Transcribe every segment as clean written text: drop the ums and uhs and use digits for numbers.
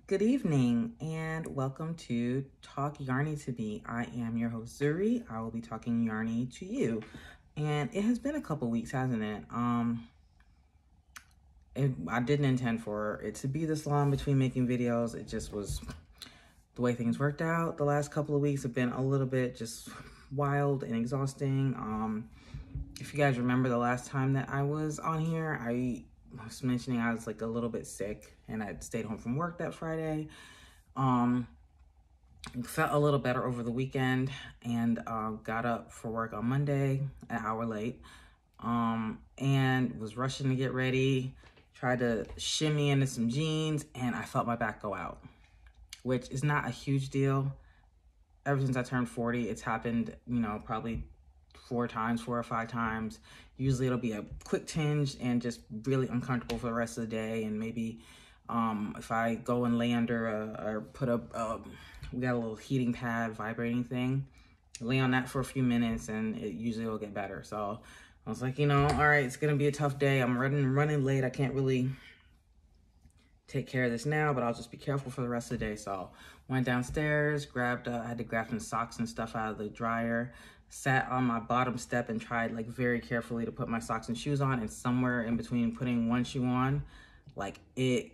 Good evening and welcome to Talk Yarny to Me. I am your host Zuri. I will be talking yarny to you. And it has been a couple weeks, hasn't it? I didn't intend for it to be this long between making videos. It just was the way things worked out. The last couple of weeks have been a little bit just wild and exhausting. If you guys remember the last time that I was on here, I was mentioning I was like a little bit sick and I stayed home from work that Friday. Felt a little better over the weekend and got up for work on Monday an hour late, and was rushing to get ready, tried to shimmy into some jeans, and I felt my back go out, which is not a huge deal. Ever since I turned 40, it's happened, probably 4 or 5 times. Usually it'll be a quick tinge and just really uncomfortable for the rest of the day. And maybe if I go and lay under or put up, we got a little heating pad vibrating thing, lay on that for a few minutes and it usually will get better. So I was like, all right, it's gonna be a tough day. I'm running late. I can't really take care of this now, but I'll just be careful for the rest of the day. So went downstairs, grabbed, I had to grab some socks and stuff out of the dryer, sat on my bottom step and tried like very carefully to put my socks and shoes on, and somewhere in between putting one shoe on, like it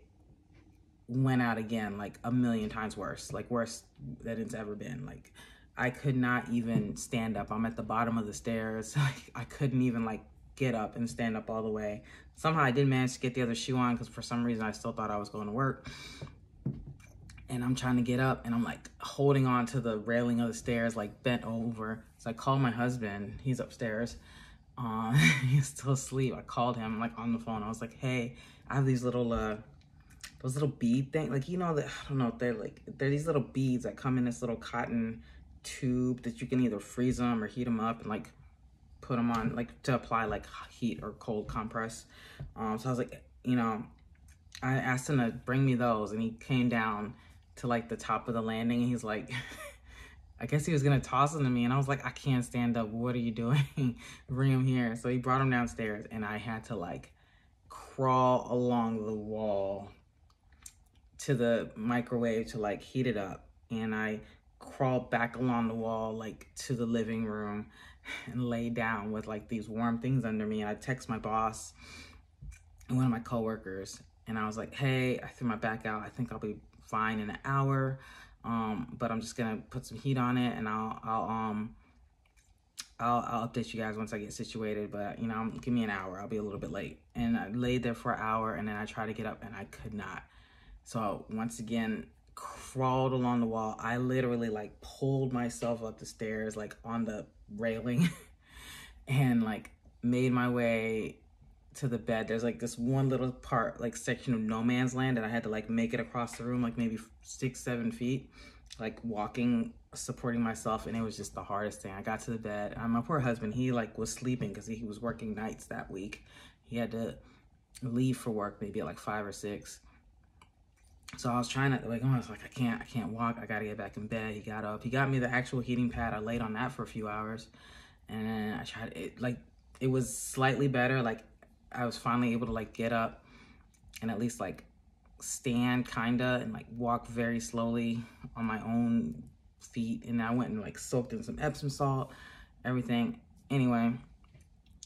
went out again, like a million times worse, like worse than it's ever been. Like I could not even stand up. I'm at the bottom of the stairs. Like I couldn't even like get up and stand up all the way. Somehow I did manage to get the other shoe on because for some reason I still thought I was going to work. And I'm trying to get up and I'm like holding on to the railing of the stairs, like bent over. So I called my husband, he's upstairs. He's still asleep. I called him like on the phone. I was like, hey, I have these little, those little bead things. Like, that, I don't know, they're these little beads that come in this little cotton tube that you can either freeze them or heat them up and like put them on, like to apply like heat or cold compress. So I was like, I asked him to bring me those and he came down to like the top of the landing and he's like, I guess he was gonna toss them to me, and I was like, I can't stand up, what are you doing? Bring him here. So he brought him downstairs and I had to like crawl along the wall to the microwave to like heat it up, and I crawled back along the wall like to the living room and lay down with like these warm things under me. And I text my boss and one of my coworkers and I was like, hey, I threw my back out, I think I'll be fine in an hour, but I'm just gonna put some heat on it and I'll update you guys once I get situated. But give me an hour, I'll be a little bit late. And I laid there for an hour and then I tried to get up and I could not. So once again, crawled along the wall. I literally like pulled myself up the stairs, like on the railing and like made my way to the bed. There's like this one little part, like section of no man's land, and I had to like make it across the room, like maybe 6-7 feet, like walking, supporting myself. And it was just the hardest thing. I got to the bed. My poor husband, he like was sleeping because he was working nights that week. He had to leave for work maybe at like 5 or 6. So I was trying to like, I was like, I can't walk. I gotta get back in bed. He got up. He got me the actual heating pad. I laid on that for a few hours, and then I tried it. Like it was slightly better. Like I was finally able to like get up and at least like stand kinda and like walk very slowly on my own feet. And I went and like soaked in some Epsom salt, everything. Anyway,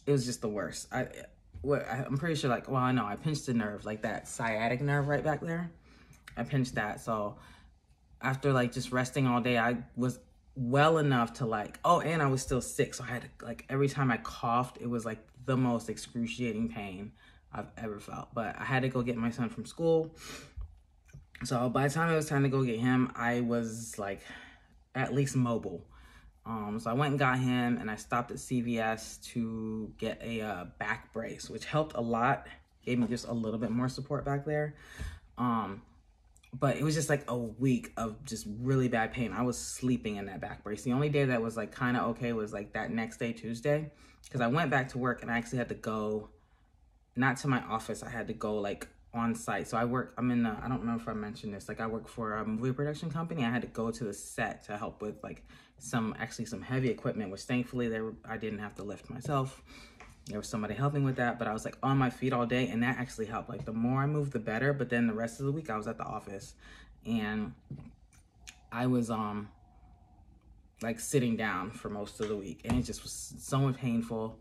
it was just the worst. I'm pretty sure like, well, I know I pinched the nerve, like that sciatic nerve right back there. I pinched that. So after like just resting all day, I was well enough to like, oh, and I was still sick. So I had to like, every time I coughed, it was like the most excruciating pain I've ever felt. But I had to go get my son from school. So by the time it was time to go get him, I was like at least mobile. So I went and got him and I stopped at CVS to get a back brace, which helped a lot. Gave me just a little bit more support back there. But it was just like a week of just really bad pain. I was sleeping in that back brace. The only day that was like kind of okay was like that next day, Tuesday, because I went back to work and I actually had to go, not to my office, I had to go like on site. So I'm in I don't know if I mentioned this, like I work for a movie production company. I had to go to the set to help with like some heavy equipment, which thankfully I didn't have to lift myself. There was somebody helping with that, but I was like on my feet all day, and that actually helped. Like the more I moved, the better. But then the rest of the week I was at the office and I was like sitting down for most of the week, and it just was so painful.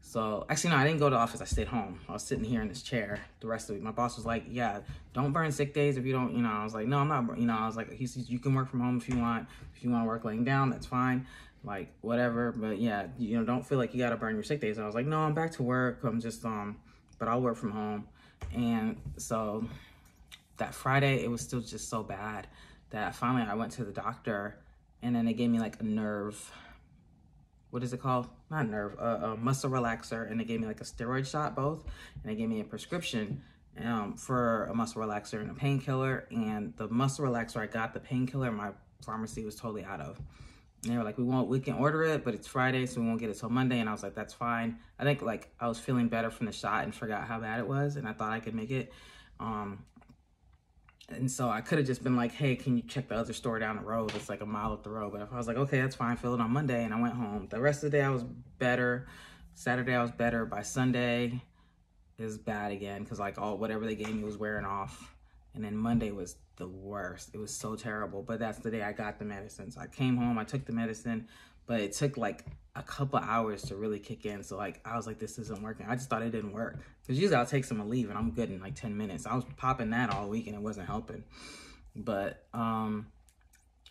So actually, no, I didn't go to the office. I stayed home. I was sitting here in this chair the rest of the week. My boss was like, yeah, don't burn sick days if you don't, I was like, no, I'm not, I was like, he says, you can work from home if you want. If you want to work laying down, that's fine. Like, whatever. But yeah, don't feel like you got to burn your sick days. And I was like, no, I'm back to work. I'm just, but I'll work from home. And so that Friday, it was still just so bad that finally I went to the doctor, and then they gave me like a nerve, what is it called? Not nerve, a muscle relaxer, and they gave me like a steroid shot, both, and they gave me a prescription for a muscle relaxer and a painkiller. And the muscle relaxer I got, the painkiller, my pharmacy was totally out of. And they were like, we can order it, but it's Friday, so we won't get it till Monday. And I was like, that's fine. I think like I was feeling better from the shot and forgot how bad it was, and I thought I could make it. And so I could have just been like, hey, can you check the other store down the road? It's like a mile up the road. But if I was like, okay, that's fine, fill it on Monday, and I went home. The rest of the day I was better. Saturday I was better. By Sunday it was bad again, because like whatever they gave me was wearing off. And then Monday was the worst. It was so terrible. But that's the day I got the medicine. So I came home, I took the medicine, but it took like a couple hours to really kick in. So like I was like, this isn't working. I just thought it didn't work, because usually I'll take some and leave and I'm good in like 10 minutes. I was popping that all week and it wasn't helping. But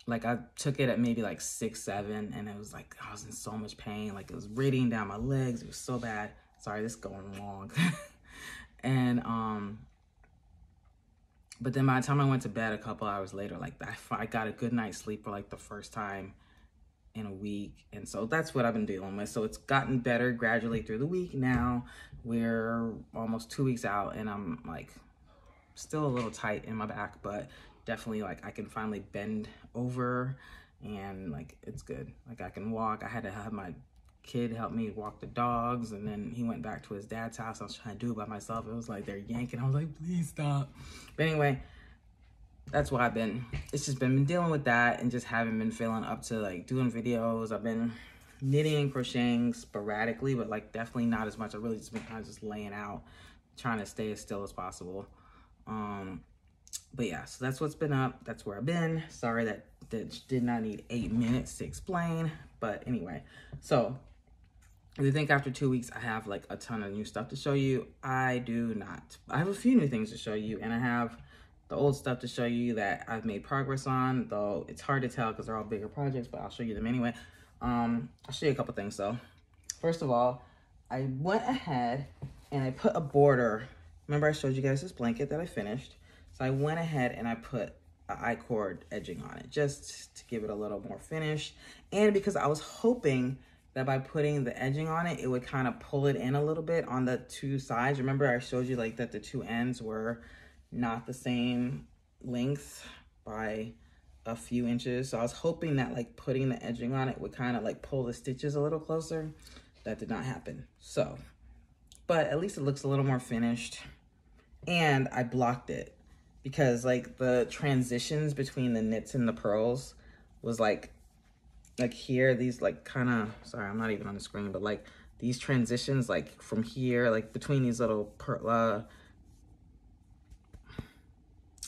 like I took it at maybe like 6, 7, and it was like I was in so much pain. Like it was radiating down my legs. It was so bad. Sorry, this is going long. And but then by the time I went to bed a couple hours later, like I got a good night's sleep for like the first time in a week. And so that's what I've been dealing with. So it's gotten better gradually through the week. Now we're almost 2 weeks out, and I'm like still a little tight in my back, but definitely like I can finally bend over, and like it's good. Like I can walk. I had to have my kid help me walk the dogs, and then he went back to his dad's house. I was trying to do it by myself. It was like they're yanking. I was like, please stop. But anyway, that's why it's just been dealing with that, and just haven't been feeling up to like doing videos. I've been knitting and crocheting sporadically, but like definitely not as much. I've really just been kind of just laying out, trying to stay as still as possible. But yeah, so that's what's been up. That's where I've been. Sorry that did not need 8 minutes to explain. But anyway, so if you think after 2 weeks I have like a ton of new stuff to show you, I do not. I have a few new things to show you, and I have the old stuff to show you that I've made progress on, though it's hard to tell because they're all bigger projects, but I'll show you them anyway. I'll show you a couple things though. First of all, I went ahead and I put a border. Remember I showed you guys this blanket that I finished? So I went ahead and I put an I-cord edging on it, just to give it a little more finish. And because I was hoping that by putting the edging on it, it would kind of pull it in a little bit on the two sides. Remember I showed you like that the two ends were not the same length by a few inches. So I was hoping that like putting the edging on it would kind of like pull the stitches a little closer. That did not happen. So, but at least it looks a little more finished. And I blocked it because like the transitions between the knits and the purls was like here, these like kind of, sorry, I'm not even on the screen, but like these transitions like from here, like between these little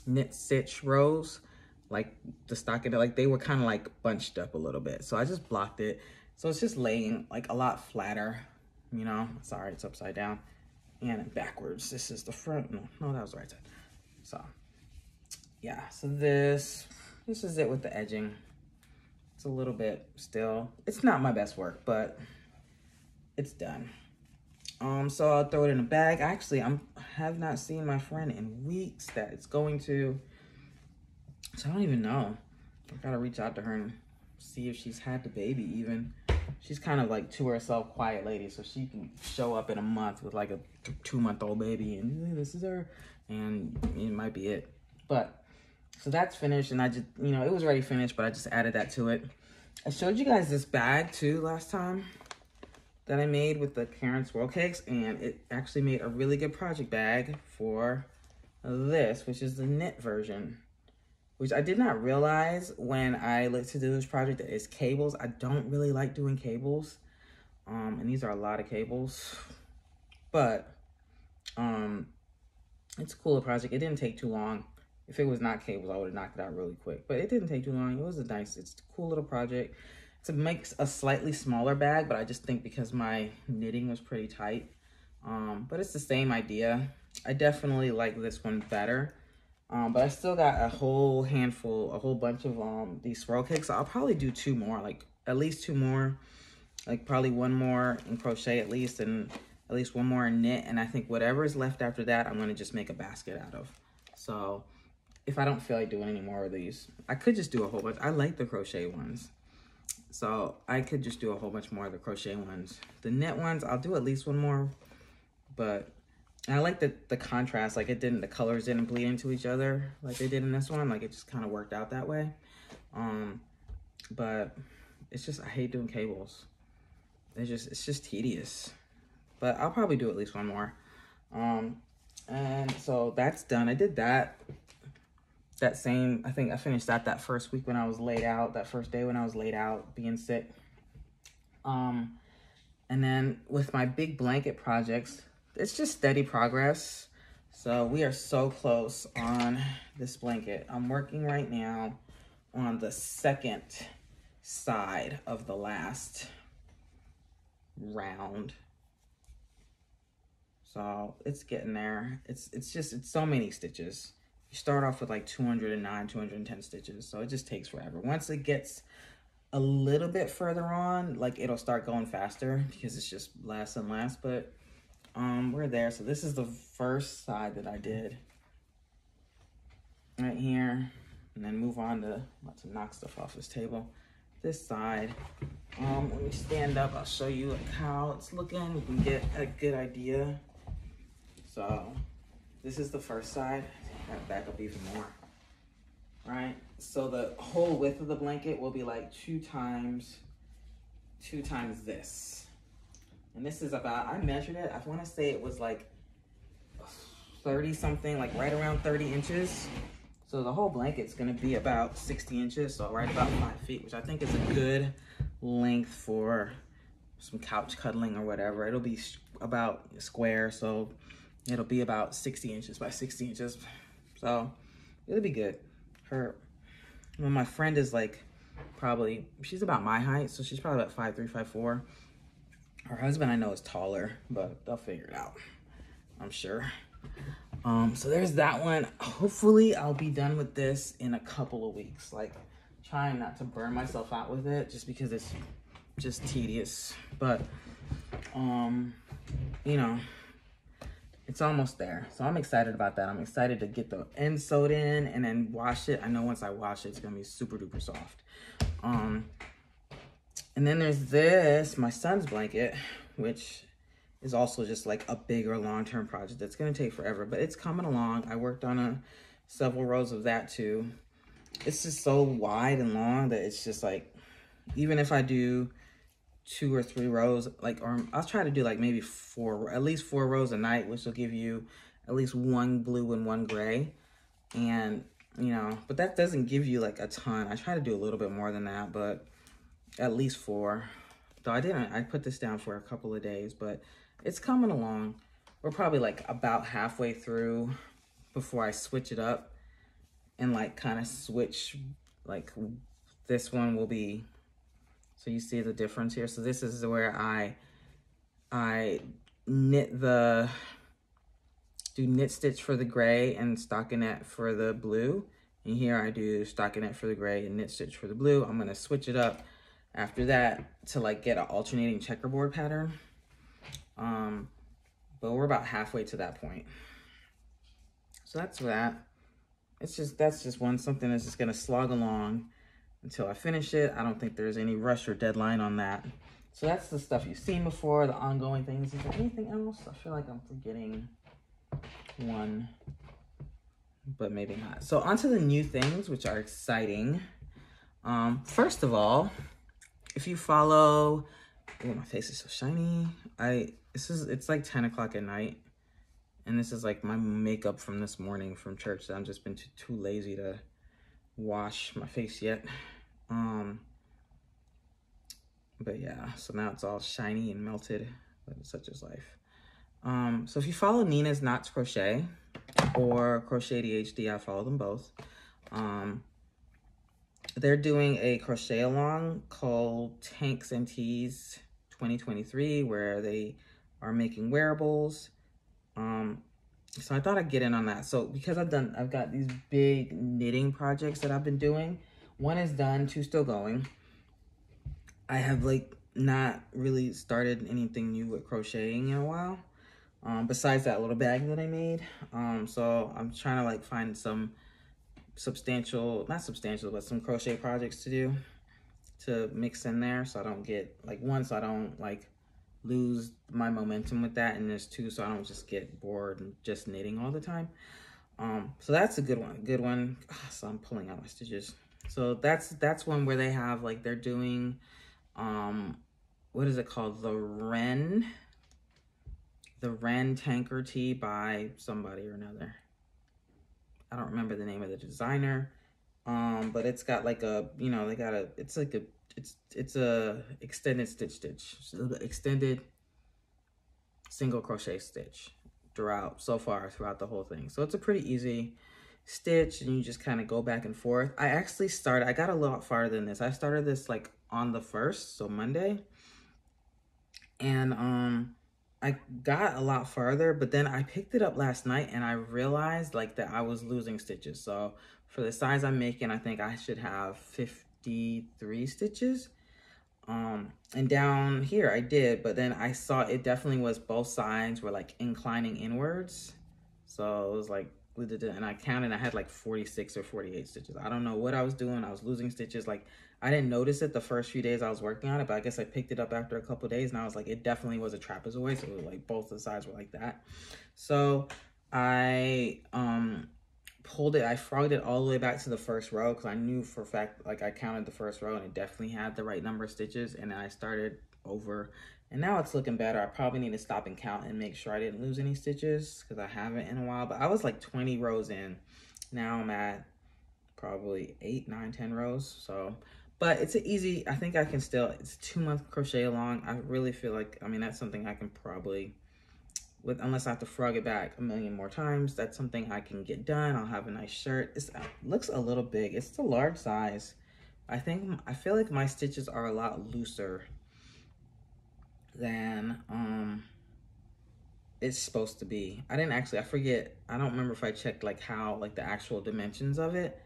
knit stitch rows, like the stocking, like they were kind of like bunched up a little bit. So I just blocked it. So it's just laying like a lot flatter, sorry, it's upside down and backwards. This is the front. No, that was the right side. So yeah, so this is it with the edging. It's a little bit still, it's not my best work, but it's done. So I'll throw it in a bag. Actually, I have not seen my friend in weeks that it's going to, so I don't even know. I gotta reach out to her and see if she's had the baby even. She's kind of like to herself, quiet lady, so she can show up in a month with like a 2-month-old baby and hey, this is her, and it might be it. But so that's finished, and I just, it was already finished, but I just added that to it. I showed you guys this bag too last time that I made with the Karen Swirl Cakes, and it actually made a really good project bag for this, which is the knit version, which I did not realize when I looked to do this project that it's cables. I don't really like doing cables, and these are a lot of cables, but it's a cool project. It didn't take too long. If it was not cables, I would have knocked it out really quick. But it didn't take too long. It was it's a cool little project. To make a slightly smaller bag, but I just think because my knitting was pretty tight. But it's the same idea. I definitely like this one better. But I still got a whole bunch of these swirl cakes. So I'll probably do 2 more, like at least 2 more. Like probably 1 more in crochet at least, and at least 1 more in knit. And I think whatever is left after that, I'm gonna just make a basket out of. So if I don't feel like doing any more of these, I could just do a whole bunch. I like the crochet ones. So I could just do a whole bunch more of the crochet ones. The knit ones, I'll do at least 1 more, but I like the contrast. Like the colors didn't bleed into each other like they did in this one. Like it just kind of worked out that way. But it's just, I hate doing cables. It's just tedious, but I'll probably do at least 1 more. And so that's done. I did that same, I think I finished that first week when I was laid out, that first day when I was laid out being sick. And then with my big blanket projects, it's just steady progress. So we are so close on this blanket. I'm working right now on the second side of the last round. So it's getting there. It's so many stitches. You start off with like 209, 210 stitches. So it just takes forever. Once it gets a little bit further on, like it'll start going faster because it's just less and less, but we're there. So this is the first side that I did right here, and then move on to, let's knock stuff off this table. This side, let me stand up. I'll show you like how it's looking. You can get a good idea. So this is the first side. Gotta back up even more, right? So the whole width of the blanket will be like 2 times this. And this is about, I measured it, I wanna say it was like 30 something, like right around 30 inches. So the whole blanket's gonna be about 60 inches, so right about 5 feet, which I think is a good length for some couch cuddling or whatever. It'll be about square, so it'll be about 60 inches by 60 inches. So it'll be good. My friend is like she's about my height, so she's probably about 5'3", 5'4". Her husband I know is taller, but they'll figure it out, I'm sure. So there's that one. Hopefully I'll be done with this in a couple of weeks. Like trying not to burn myself out with it just because it's just tedious. But you know, it's almost there. So I'm excited about that. I'm excited to get the ends sewed in and then wash it. I know once I wash it, it's gonna be super duper soft. And then there's this, my son's blanket, which is also just like a bigger long-term project that's gonna take forever, but it's coming along. I worked on several rows of that too. It's just so wide and long that it's just like, even if I do 2 or 3 rows, like, or I'll try to do like maybe at least 4 rows a night, which will give you at least 1 blue and 1 gray. And, you know, but that doesn't give you like a ton. I try to do a little bit more than that, but at least 4. Though I put this down for a couple of days, but it's coming along. We're probably like about halfway through before I switch it up and like kind of switch, like this one will be, so you see the difference here. So this is where I do knit stitch for the gray and stockinette for the blue. And here I do stockinette for the gray and knit stitch for the blue. I'm gonna switch it up after that to like get an alternating checkerboard pattern. But we're about halfway to that point. So that's that. That's just something that's just gonna slog along until I finish it. I don't think there's any rush or deadline on that. So that's the stuff you've seen before, the ongoing things. Is there anything else? I feel like I'm forgetting one, but maybe not. So onto the new things, which are exciting. First of all, if you follow, oh, my face is so shiny. It's like 10 o'clock at night. And this is like my makeup from this morning from church that I've just been too lazy to wash my face yet. But yeah, so now it's all shiny and melted, but such is life. So if you follow Nina's Knots Crochet, or Crochet ADHD. I follow them both. They're doing a crochet along called Tanks and Tees 2023, where they are making wearables. So I thought I'd get in on that. So because I've got these big knitting projects that I've been doing. One is done, two still going. I have like not really started anything new with crocheting in a while. Besides that little bag that I made. So I'm trying to like find some not substantial, but some crochet projects to do to mix in there, so I don't get like, one, so I don't like lose my momentum with that, and there's two, so I don't just get bored and just knitting all the time. So that's a good one. So I'm pulling out my stitches. So that's one where they have like, they're doing what is it called, the Wren tanker tee by somebody or another. I don't remember the name of the designer, but it's got like a, you know, it's a extended stitch, extended single crochet stitch throughout the whole thing. So it's a pretty easy stitch, and you just kind of go back and forth. I got a lot farther than this. I started this like on the 1st, so Monday, and I got a lot farther, but then I picked it up last night and I realized like that I was losing stitches. So for the size I'm making, I think I should have 53 stitches. And down here I did, but then I saw it definitely was both sides were like inclining inwards. So it was like, and I counted, I had like 46 or 48 stitches. I don't know what I was doing. I was losing stitches. Like, I didn't notice it the first few days I was working on it, but I guess I picked it up after a couple of days, and I was like, it definitely was a trapezoid. So it was like both the sides were like that. So I pulled it, I frogged it all the way back to the first row, because I knew for a fact, like I counted the first row and it definitely had the right number of stitches, and then I started over, and now it's looking better. I probably need to stop and count and make sure I didn't lose any stitches, because I haven't in a while. But I was like 20 rows in. Now I'm at probably 8, 9, 10 rows. So, but it's an easy, I think I can still, it's a 2-month crochet along. I really feel like, I mean, that's something I can probably, unless I have to frog it back a million more times, that's something I can get done. I'll have a nice shirt. It looks a little big. It's the large size. I feel like my stitches are a lot looser than it's supposed to be. I forget, I don't remember if I checked like how, like the actual dimensions of it,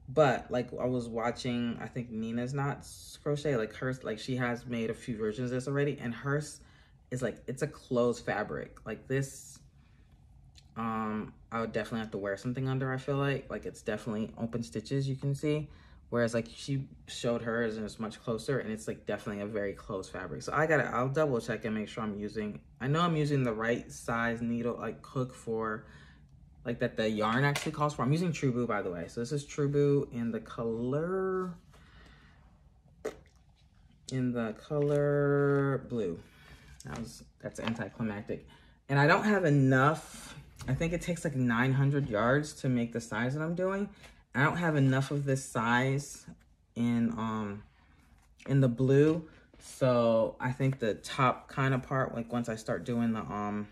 but like I was watching, I think Nina's Knots Crochet, like hers, like she has made a few versions of this already, and hers is like, it's a closed fabric. Like this, I would definitely have to wear something under, I feel like it's definitely open stitches, you can see. Whereas like she showed hers and it's much closer, and it's like definitely a very close fabric. So I'll double check and make sure I know I'm using the right size needle, like hook for, like that the yarn actually calls for. I'm using True Boo, by the way. So this is True Boo in the color blue. That's anticlimactic. And I don't have enough. I think it takes like 900 yards to make the size that I'm doing. I don't have enough of this size in the blue. So I think the top kind of part, like once I start doing the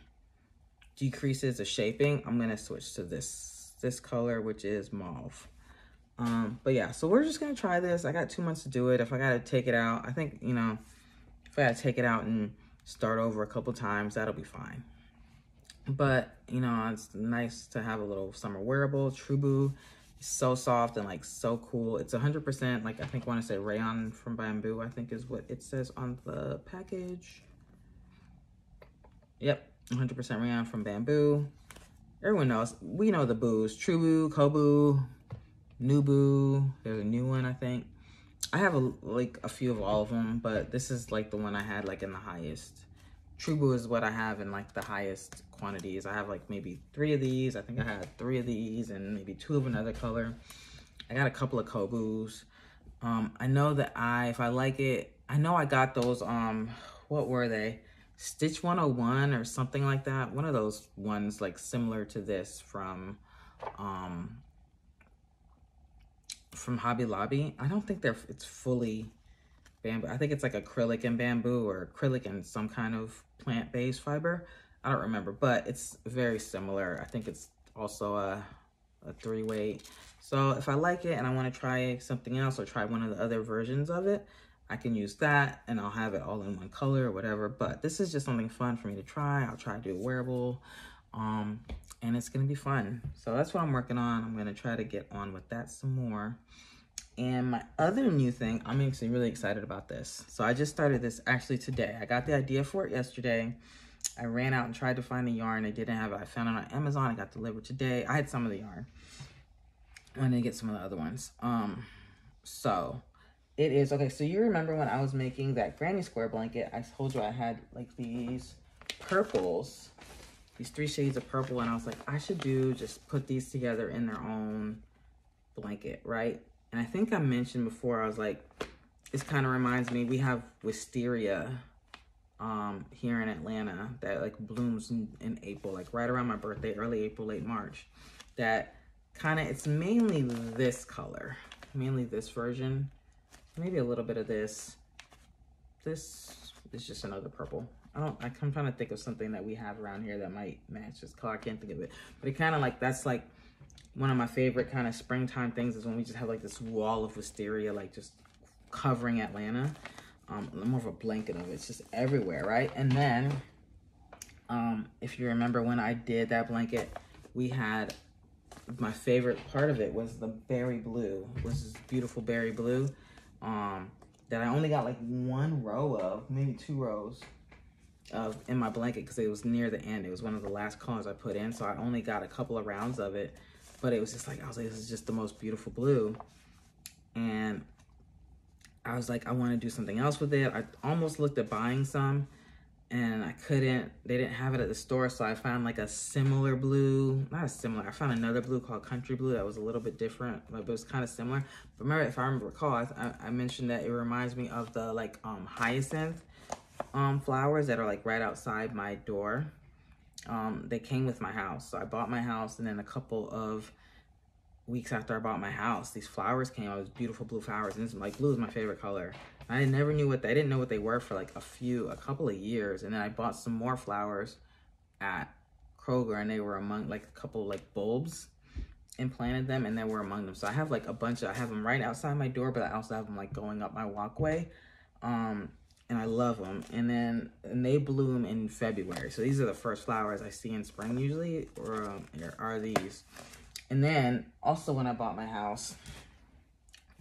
decreases, the shaping, I'm gonna switch to this color, which is mauve. But yeah, so we're just gonna try this. I got 2 months to do it. If I gotta take it out, I think, you know, if I gotta take it out and start over a couple times, that'll be fine. But, you know, it's nice to have a little summer wearable. True Boo is so soft and like so cool. It's 100%, like I think I want to say rayon from bamboo, I think is what it says on the package. Yep, 100% rayon from bamboo. Everyone knows, we know the boos. True Boo, Kobu, New Boo. There's a new one, I think. I have a few of all of them, but this is like the one I had like in the highest. True Boo is what I have in like the highest quantities. I have like maybe 3 of these. I think I had 3 of these and maybe 2 of another color. I got a couple of Kobus. I know that if I like it, I know I got those, what were they? Stitch 101 or something like that. One of those ones like similar to this from Hobby Lobby. I don't think it's fully bamboo. I think it's like acrylic and bamboo, or acrylic and some kind of plant-based fiber. I don't remember, but it's very similar. I think it's also a 3-weight. So if I like it and I want to try something else or try one of the other versions of it, I can use that and I'll have it all in one color or whatever. But this is just something fun for me to try. I'll try to do a wearable, and it's gonna be fun. So that's what I'm working on. I'm gonna try to get on with that some more. And my other new thing, I'm actually really excited about this. So I just started this actually today. I got the idea for it yesterday. I ran out and tried to find the yarn. I didn't have it. I found it on Amazon. It got delivered today. I had some of the yarn. I didn't get some of the other ones. So it is, okay, so you remember when I was making that granny square blanket, I told you I had like these purples, these 3 shades of purple, and I was like, I should just put these together in their own blanket, right? And I think I mentioned before, I was like, this kind of reminds me, we have wisteria here in Atlanta that like blooms in April, like right around my birthday, early April, late March. That kind of, it's mainly this color, mainly this version, maybe a little bit of this. This is just another purple. I'm trying to think of something that we have around here that might match this color. I can't think of it, but it kind of like, that's like one of my favorite kind of springtime things is when we just have like this wall of wisteria, like just covering Atlanta. More of a blanket of it. It's just everywhere, right? And then, if you remember when I did that blanket, we had, my favorite part of it was the berry blue. It was this beautiful berry blue that I only got like 1 row of, maybe 2 rows of in my blanket because it was near the end. It was one of the last colors I put in, so I only got a couple of rounds of it. But it was just like, I was like, this is just the most beautiful blue. And I was like, I want to do something else with it. I almost looked at buying some and I couldn't, they didn't have it at the store. So I found like a similar blue, not a similar, I found another blue called Country Blue that was a little bit different, but it was kind of similar. But remember, if I recall, I mentioned that it reminds me of the like hyacinth flowers that are like right outside my door. They came with my house. So I bought my house, and then a couple of weeks after I bought my house, these flowers came out. It was beautiful blue flowers, and it's like, blue is my favorite color. I never knew I didn't know what they were for like a couple of years. And then I bought some more flowers at Kroger, and they were among like a couple like bulbs, and planted them, and they were among them. So I have like a bunch I have them right outside my door, but I also have them like going up my walkway. And I love them. And they bloom in February. So these are the first flowers I see in spring usually, or are these. And then also when I bought my house,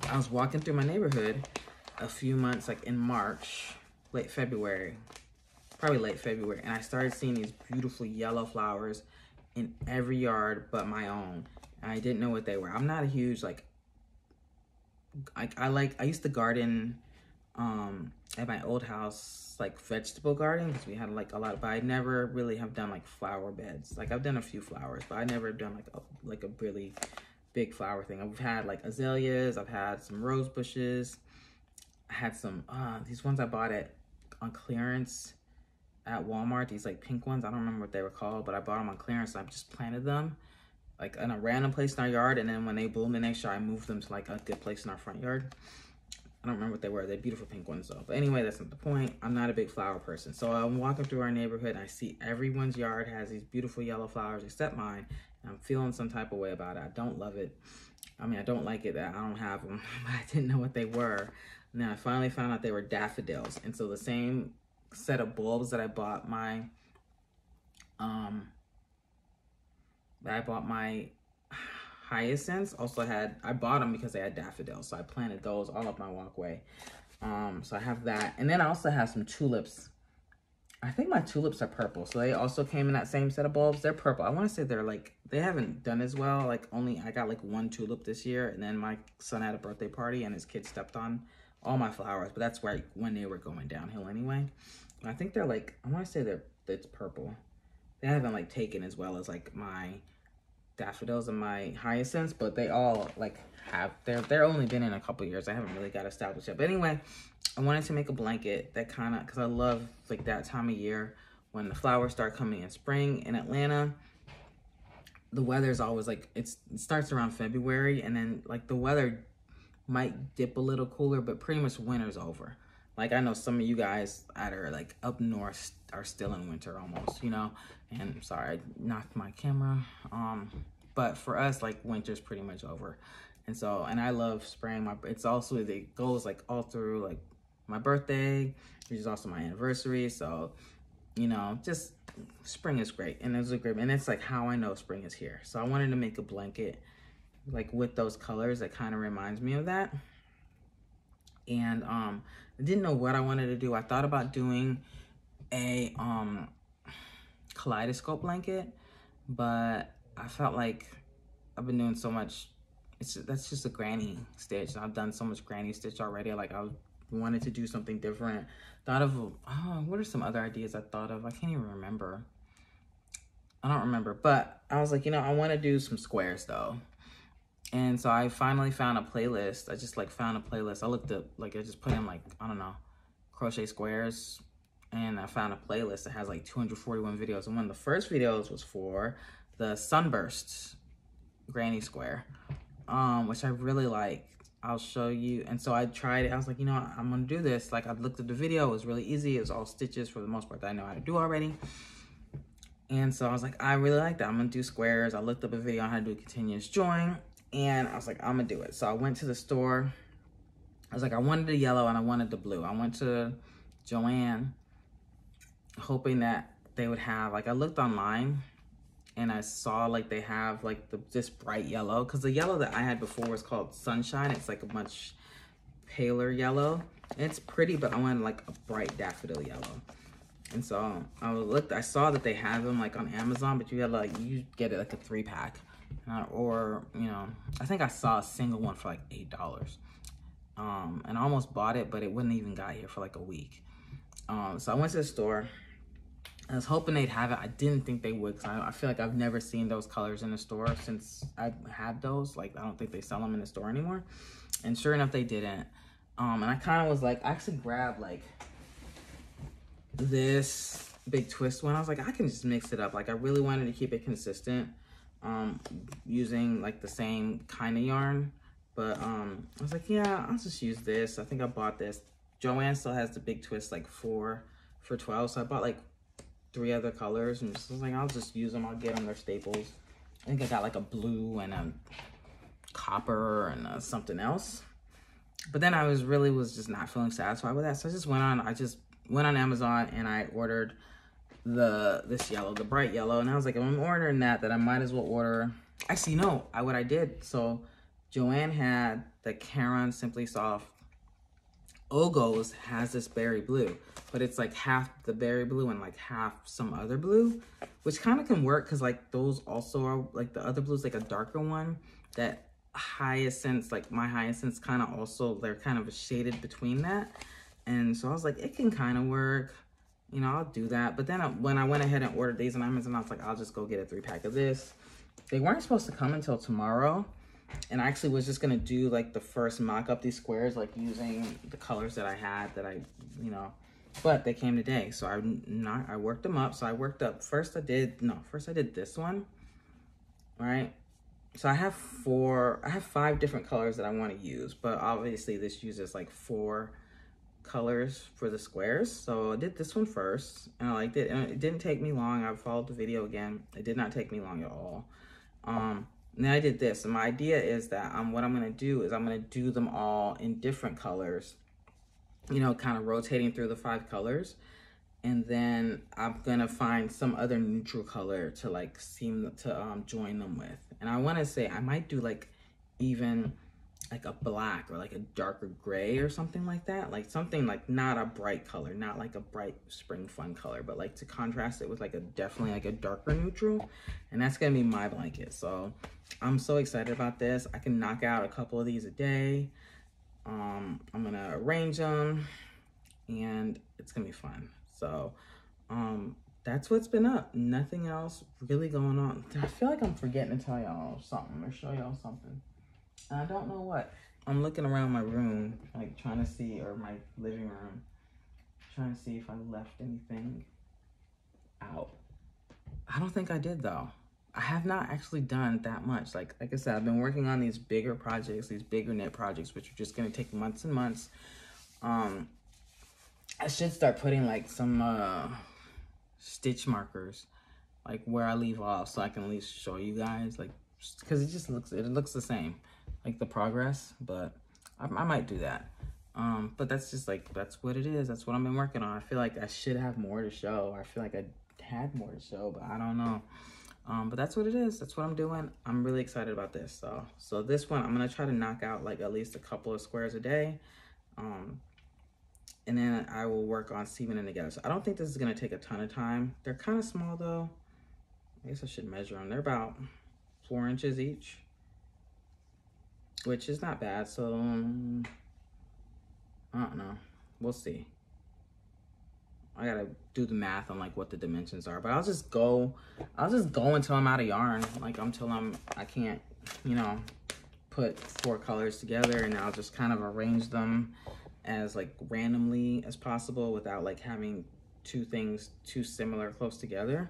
I was walking through my neighborhood a few months, like in March, late February, probably late February. And I started seeing these beautiful yellow flowers in every yard but my own. And I didn't know what they were. I'm not a huge, like, I used to garden at my old house, like vegetable garden, because we had like a lot, but I never really have done like flower beds. Like I've done a few flowers, but I never done like a really big flower thing. I've had like azaleas, I've had some rose bushes, I had some these ones I bought on clearance at Walmart, these like pink ones. I don't remember what they were called, but I bought them on clearance, so I just planted them like in a random place in our yard, and then when they bloomed the next year, I moved them to like a good place in our front yard. I don't remember what they were. They're beautiful pink ones though. But anyway, that's not the point. I'm not a big flower person. So I'm walking through our neighborhood and I see everyone's yard has these beautiful yellow flowers except mine. And I'm feeling some type of way about it. I don't love it. I mean, I don't like it that I don't have them, but I didn't know what they were. And then I finally found out they were daffodils. And so the same set of bulbs that I bought my hyacinths also I bought them because they had daffodils, so I planted those all up my walkway. So I have that, and then I also have some tulips. I think my tulips are purple, so they also came in that same set of bulbs. They're purple. I want to say they're like, they haven't done as well. Like I got like 1 tulip this year, and then my son had a birthday party and his kid stepped on all my flowers, but that's right when they were going downhill anyway. And I think they're like, I want to say it's purple. They haven't like taken as well as like my daffodils and my hyacinths, but they all like they're only been in a couple years. I haven't really got established yet. But anyway, I wanted to make a blanket that kind of, because I love like that time of year when the flowers start coming in spring in Atlanta. The weather's always like, it starts around February, and then like the weather might dip a little cooler, but pretty much winter's over. Like I know some of you guys that are like up north are still in winter almost, you know. And sorry, I knocked my camera. But for us, like winter's pretty much over. And so, and I love spraying my, it's also, it goes like all through like my birthday, which is also my anniversary. So, you know, just spring is great. And it's a great, and it's like how I know spring is here. So I wanted to make a blanket like with those colors that kind of reminds me of that. And I didn't know what I wanted to do. I thought about doing a kaleidoscope blanket, but I felt like I've been doing so much. That's just a granny stitch. I've done so much granny stitch already. Like I wanted to do something different. Thought of, what are some other ideas I thought of? I can't even remember. I don't remember, but I was like, you know, I want to do some squares though. And so I finally found a playlist. I just like found a playlist. I looked up, like I just put in like, I don't know, crochet squares. And I found a playlist that has like 241 videos. And one of the first videos was for the Sunburst granny square, which I really like. I'll show you. And so I tried it. I was like, you know, I'm gonna do this. Like I looked at the video. It was really easy. It was all stitches for the most part that I know how to do already. And so I was like, I really like that. I'm gonna do squares. I looked up a video on how to do a continuous join. And I was like, I'm gonna do it. So I went to the store. I was like, I wanted the yellow and I wanted the blue. I went to Joann hoping that they would have, like I looked online and I saw like they have like this bright yellow, because the yellow that I had before was called Sunshine. It's like a much paler yellow. It's pretty, but I wanted like a bright daffodil yellow. And so I saw that they have them like on Amazon, but you you get it like a 3-pack. Or, you know, I think I saw a single one for like $8. And I almost bought it, but it wouldn't even got here for like a week. So I went to the store. I was hoping they'd have it. I didn't think they would, because I feel like I've never seen those colors in the store since I've had those. Like, I don't think they sell them in the store anymore. And sure enough, they didn't. And I kind of was like, I actually grabbed like this big twist one. I was like, I can just mix it up. Like, I really wanted to keep it consistent, using like the same kind of yarn. But I was like, yeah, I'll just use this. I think I bought this. Joann still has the big twist like 4 for $12. So I bought like 3 other colors and just was like, I'll just use them. I'll get them. They're staples. I think I got like a blue and a copper and something else. But then I was just not feeling satisfied with that. So I just went on Amazon and I ordered this yellow, the bright yellow. And I was like, if I'm ordering that I might as well order. Actually, no, what I did. So Joann had the Caron Simply Soft. Ogos has this berry blue, but it's like half the berry blue and like half some other blue, which kind of can work because like those also are like the other blue's like a darker one. That hyacinths, like my hyacinths, kind of also, they're kind of shaded between that. And so I was like, it can kind of work, you know, I'll do that. But then when I went ahead and ordered these on Amazon, I was like, I'll just go get a 3-pack of this. They weren't supposed to come until tomorrow. And I actually was just gonna do like the first mock up these squares, like using the colors that I had you know, but they came today. So I worked them up. So I worked up, first I did this one, right? So I have 5 different colors that I want to use, but obviously this uses like 4 colors for the squares. So I did this one first and I liked it, and it didn't take me long. I followed the video again. It did not take me long at all. And then I did this, and my idea is that what I'm going to do is I'm going to do them all in different colors, you know, kind of rotating through the 5 colors. And then I'm going to find some other neutral color to like join them with. And I want to say I might do like even like a black or like a darker gray or something like that. Like something like not a bright color, not like a bright spring fun color, but like to contrast it with like definitely like a darker neutral. And that's going to be my blanket. So I'm so excited about this. I can knock out a couple of these a day. I'm going to arrange them and it's going to be fun. So that's what's been up. Nothing else really going on. I feel like I'm forgetting to tell y'all something or show y'all something. I don't know what. I'm looking around my room, like trying to see, or my living room, trying to see if I left anything out. I don't think I did though. I have not actually done that much. Like I said, I've been working on these bigger projects, these bigger knit projects, which are just gonna take months and months. I should start putting like some stitch markers like where I leave off, so I can at least show you guys, like, because it looks the same, like the progress. But I might do that. But that's just like, that's what it is. That's what I've been working on. I feel like I should have more to show. I feel like I had more to show, but I don't know. But that's what it is. That's what I'm doing. I'm really excited about this. So this one, I'm gonna try to knock out like at least a couple of squares a day. And then I will work on seaming them together. So I don't think this is gonna take a ton of time. They're kind of small though. I guess I should measure them. They're about 4 inches each, which is not bad. So I don't know. We'll see. I gotta do the math on like what the dimensions are, but I'll just go until I'm out of yarn, like until I can't, you know, put 4 colors together, and I'll just kind of arrange them as like randomly as possible without like having 2 things too similar close together.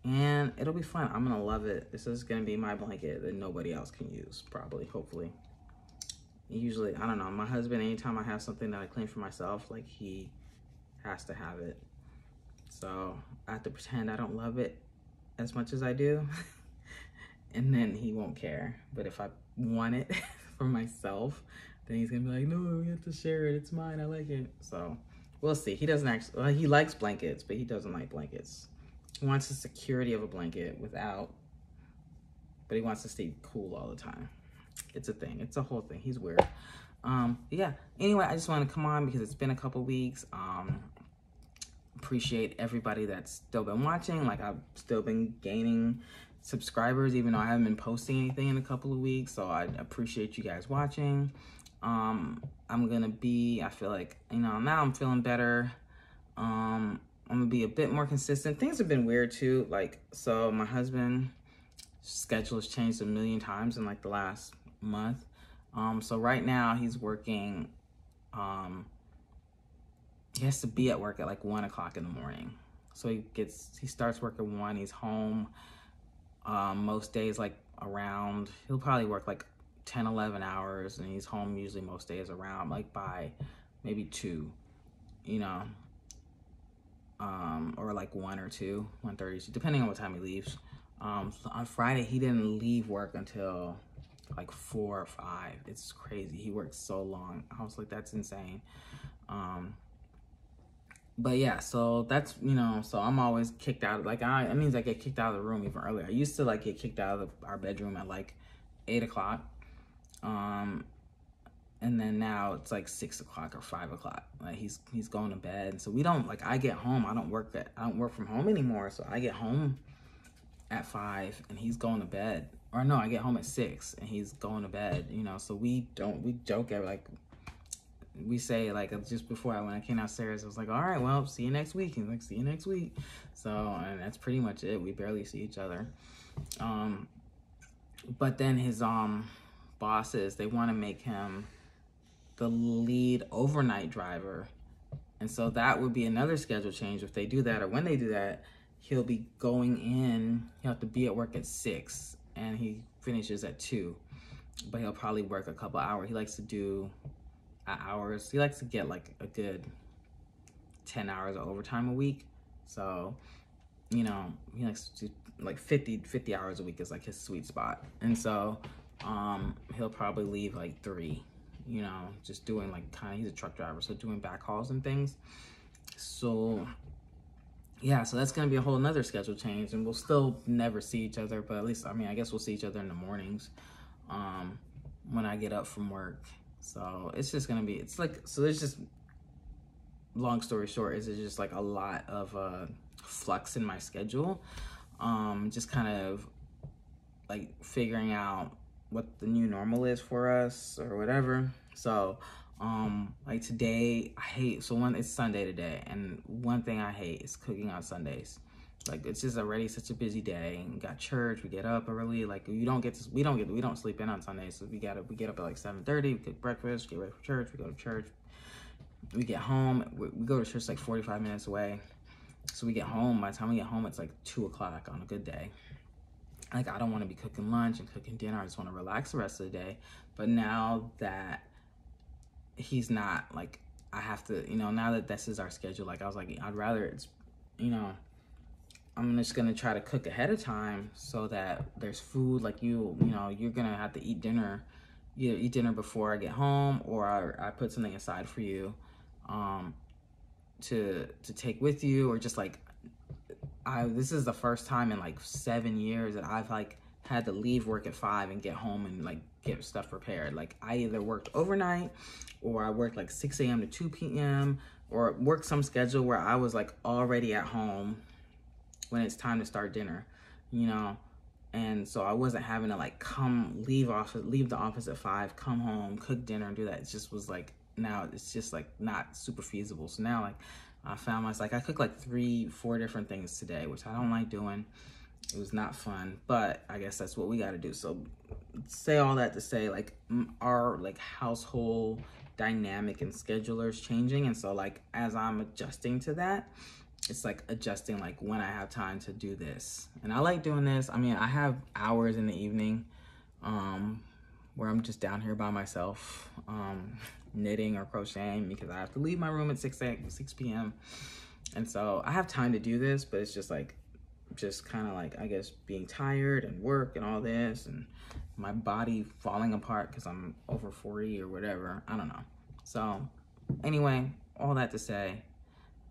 And it'll be fun. I'm gonna love it. This is gonna be my blanket that nobody else can use, probably, hopefully. Usually, I don't know, my husband, anytime I have something that I clean for myself, like he has to have it. So I have to pretend I don't love it as much as I do. And then he won't care. But if I want it for myself, then he's gonna be like, no, we have to share it. It's mine, I like it. So we'll see. He doesn't actually, well, he likes blankets, but he doesn't like blankets. He wants the security of a blanket but he wants to stay cool all the time. It's a thing. It's a whole thing. He's weird. Yeah. Anyway, I just want to come on because it's been a couple weeks. Appreciate everybody that's still been watching. Like, I've still been gaining subscribers, even though I haven't been posting anything in a couple of weeks. So I appreciate you guys watching. I feel like, you know, now I'm feeling better. I'm gonna be a bit more consistent. Things have been weird too. Like, so my husband's schedule has changed a million times in like the last month. So right now he's working, he has to be at work at like 1 o'clock in the morning. So he starts work at 1, he's home, most days like around, he'll probably work like 10, 11 hours, and he's home usually most days around like by maybe 2, you know, or like 1 or 2, 1:30, depending on what time he leaves. So on Friday, he didn't leave work until like 4 or 5. It's crazy. He works so long. I was like, that's insane. But yeah, so that's, you know, so I'm always kicked out. Like, that means I get kicked out of the room even earlier. I used to like get kicked out of our bedroom at like 8 o'clock. And then now it's like 6 o'clock or 5 o'clock. Like he's going to bed. And so we don't, like, I get home. I don't work from home anymore. So I get home at 5 and he's going to bed. Or no, I get home at 6 and he's going to bed, you know. So we joke at like, we say like, just before when I came downstairs, I was like, all right, well, see you next week. And like, see you next week. So, and that's pretty much it. We barely see each other. But then his bosses, they want to make him the lead overnight driver. And so that would be another schedule change if they do that. Or when they do that, he'll be going in, he'll have to be at work at 6 and he finishes at 2. But he'll probably work a couple hours. He likes to do hours. He likes to get like a good 10 hours of overtime a week. So, you know, he likes to do like 50 hours a week is like his sweet spot. And so he'll probably leave like 3, you know, just doing like he's a truck driver, so doing backhauls and things. So yeah, so that's gonna be a whole nother schedule change, and we'll still never see each other, but at least, I mean, I guess we'll see each other in the mornings when I get up from work. So it's just gonna be, it's like, so there's just, long story short, is it's just like a lot of flux in my schedule. Just kind of like figuring out what the new normal is for us or whatever. So like today, it's Sunday today, and one thing I hate is cooking on Sundays. Like, it's just already such a busy day, and we got church, we get up early, like we don't sleep in on Sundays, so we get up at like 7:30, we cook breakfast, get ready for church, we go to church, we get home, we go to church like 45 minutes away. So we get home, by the time we get home, it's like 2 o'clock on a good day. Like, I don't want to be cooking lunch and cooking dinner. I just want to relax the rest of the day. But now that he's not like I have to, you know, now that this is our schedule, like I was like, I'd rather it's, you know, I'm just gonna try to cook ahead of time so that there's food. Like you know, you're gonna have to eat dinner. You eat dinner before I get home, or I put something aside for you, to take with you, or just like this is the first time in like 7 years that I've like had to leave work at 5 and get home and like get stuff prepared. Like I either worked overnight, or I worked like 6 a.m. to 2 p.m. or worked some schedule where I was like already at home when it's time to start dinner, you know. And so I wasn't having to like leave the office at 5, come home, cook dinner, and do that. It just was like, now it's just like not super feasible. So now like I found myself, like I cooked like 3-4 different things today, which I don't like doing. It was not fun, but I guess that's what we got to do. So say all that to say, like our like household dynamic and scheduler is changing. And so like, as I'm adjusting to that, it's like adjusting like when I have time to do this. And I like doing this. I mean, I have hours in the evening where I'm just down here by myself, knitting or crocheting, because I have to leave my room at 6 p.m. And so I have time to do this, but it's just like, just kind of like, I guess, being tired and work and all this, and my body falling apart because I'm over 40 or whatever. I don't know. So anyway, all that to say,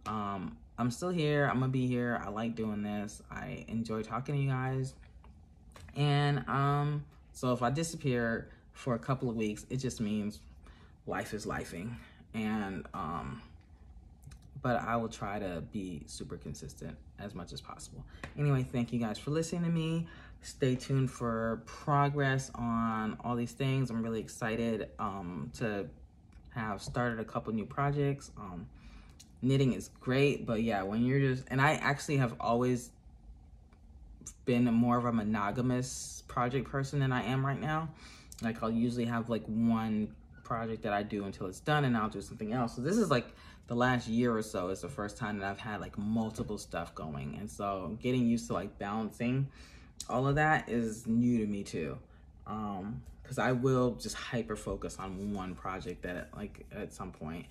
I'm still here. I'm gonna be here. I like doing this. I enjoy talking to you guys. And so if I disappear for a couple of weeks, it just means life is lifing. And but I will try to be super consistent as much as possible. Anyway, thank you guys for listening to me. Stay tuned for progress on all these things. I'm really excited to have started a couple new projects. Knitting is great, but yeah, when you're just, and I actually have always been more of a monogamous project person than I am right now. Like I'll usually have like one project that I do until it's done, and I'll do something else. So this is like the last year or so is the first time that I've had like multiple stuff going. And so getting used to like balancing all of that is new to me too. Cause I will just hyper focus on one project that like at some point.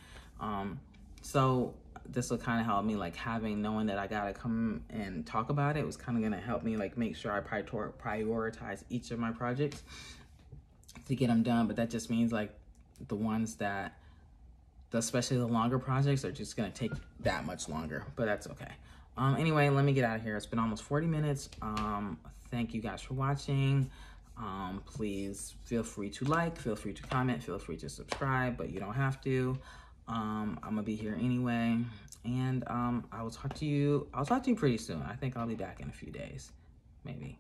So this will kind of help me, like knowing that I gotta come and talk about it was kind of gonna help me like make sure I prioritize each of my projects to get them done. But that just means like the ones that, especially the longer projects, are just gonna take that much longer, but that's okay. Anyway, let me get out of here. It's been almost 40 minutes. Thank you guys for watching. Please feel free to like, feel free to comment, feel free to subscribe, but you don't have to. I'm gonna be here anyway, and I'll talk to you pretty soon. I think I'll be back in a few days, maybe.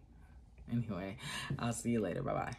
Anyway, I'll see you later. Bye bye.